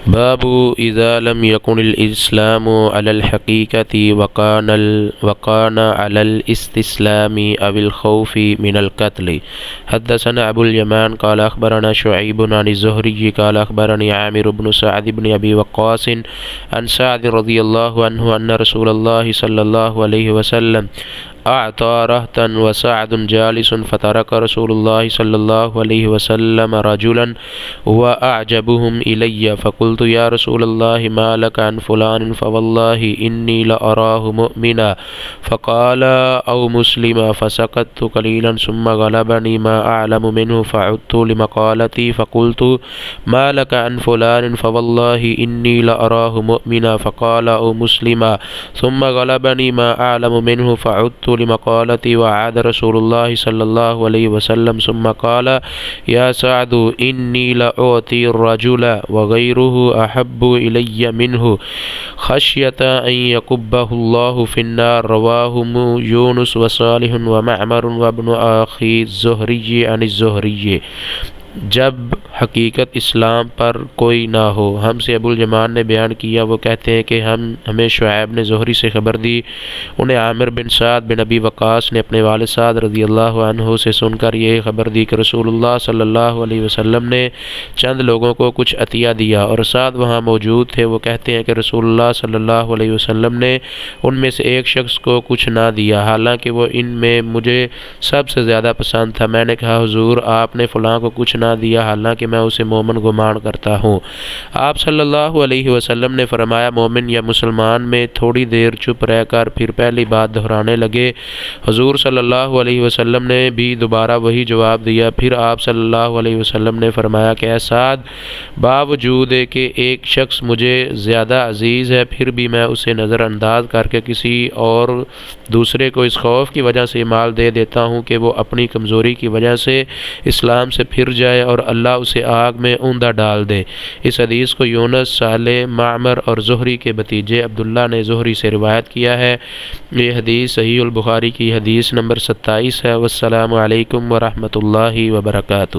باب اذا لم يكن الاسلام على الحقيقة وكان على الاستسلام او الخوف من القتل. حدثنا ابو اليمان قال اخبرنا شعيب عن الزهري قال اخبرني عامر بن سعد بن ابي وقاص عن سعد رضي الله عنه ان رسول الله صلى الله عليه وسلم أعطى رهطا وسعد جالس فترك رسول الله صلى الله عليه وسلم رجلا هو أعجبهم إلي فقلت يا رسول الله ما لك عن فلان فوالله إني لأراه مؤمنا فقال أو مسلما فسكت قليلا ثم غلبني ما أعلم منه فعدت لمقالتي فقلت ما لك عن فلان فوالله إني لأراه مؤمنا فقال أو مسلما ثم غلبني ما أعلم منه فعدت لمقالتي وعاد رسول الله صلى الله عليه وسلم ثم قال يا سعد إني لأعطي الرجل وغيره أحب إلي منه خشية أن يكبه الله في النار. رواه يونس وصالح ومعمر وابن أخي الزهري عن الزهري. جب حقیقت اسلام پر کوئی نہ ہو. ہم سے ابو الجمان نے بیان کیا، وہ کہتے ہیں کہ ہمیں شعیب نے زہری سے خبر دی، انہیں عامر بن سعد بن ابی وقاص نے اپنے والد سعد رضی اللہ عنہ سے سن کر یہ خبر دی کہ رسول اللہ صلی اللہ علیہ وسلم نے چند لوگوں کو کچھ عطیہ دیا اور سعد وہاں موجود تھے. وہ کہتے ہیں کہ رسول اللہ صلی اللہ علیہ وسلم نے ان میں سے ایک شخص کو کچھ نہ دیا، حالانکہ وہ ان میں مجھے سب سے زیادہ پسند تھا. میں نے کہا حضور آپ نے فلاں کو کچھ نہ دیا حالانکہ میں اسے مومن گمان کرتا ہوں. آپ صلی اللہ علیہ وسلم نے فرمایا مومن یا مسلمان میں تھوڑی دیر چپ رہ کر پھر پہلی بات دہرانے لگے. حضور صلی اللہ علیہ وسلم نے بھی دوبارہ وہی جواب دیا. پھر آپ صلی اللہ علیہ وسلم نے فرمایا کہ اے سعد، باوجود کہ ایک شخص مجھے زیادہ عزیز ہے پھر بھی میں اسے نظر انداز کر کے کسی اور دوسرے کو اس خوف کی وجہ سے مال دے دیتا ہوں کہ وہ اپنی کمزوری کی وجہ سے اسلام سے پھر جائے اور اللہ اسے آگ میں اوندھا ڈال دے. اس حدیث کو یونس، صالح، معمر اور زہری کے بھتیجے عبداللہ نے زہری سے روایت کیا ہے. یہ حدیث صحیح البخاری کی حدیث نمبر 27 ہے. والسلام علیکم ورحمۃ اللہ وبرکاتہ.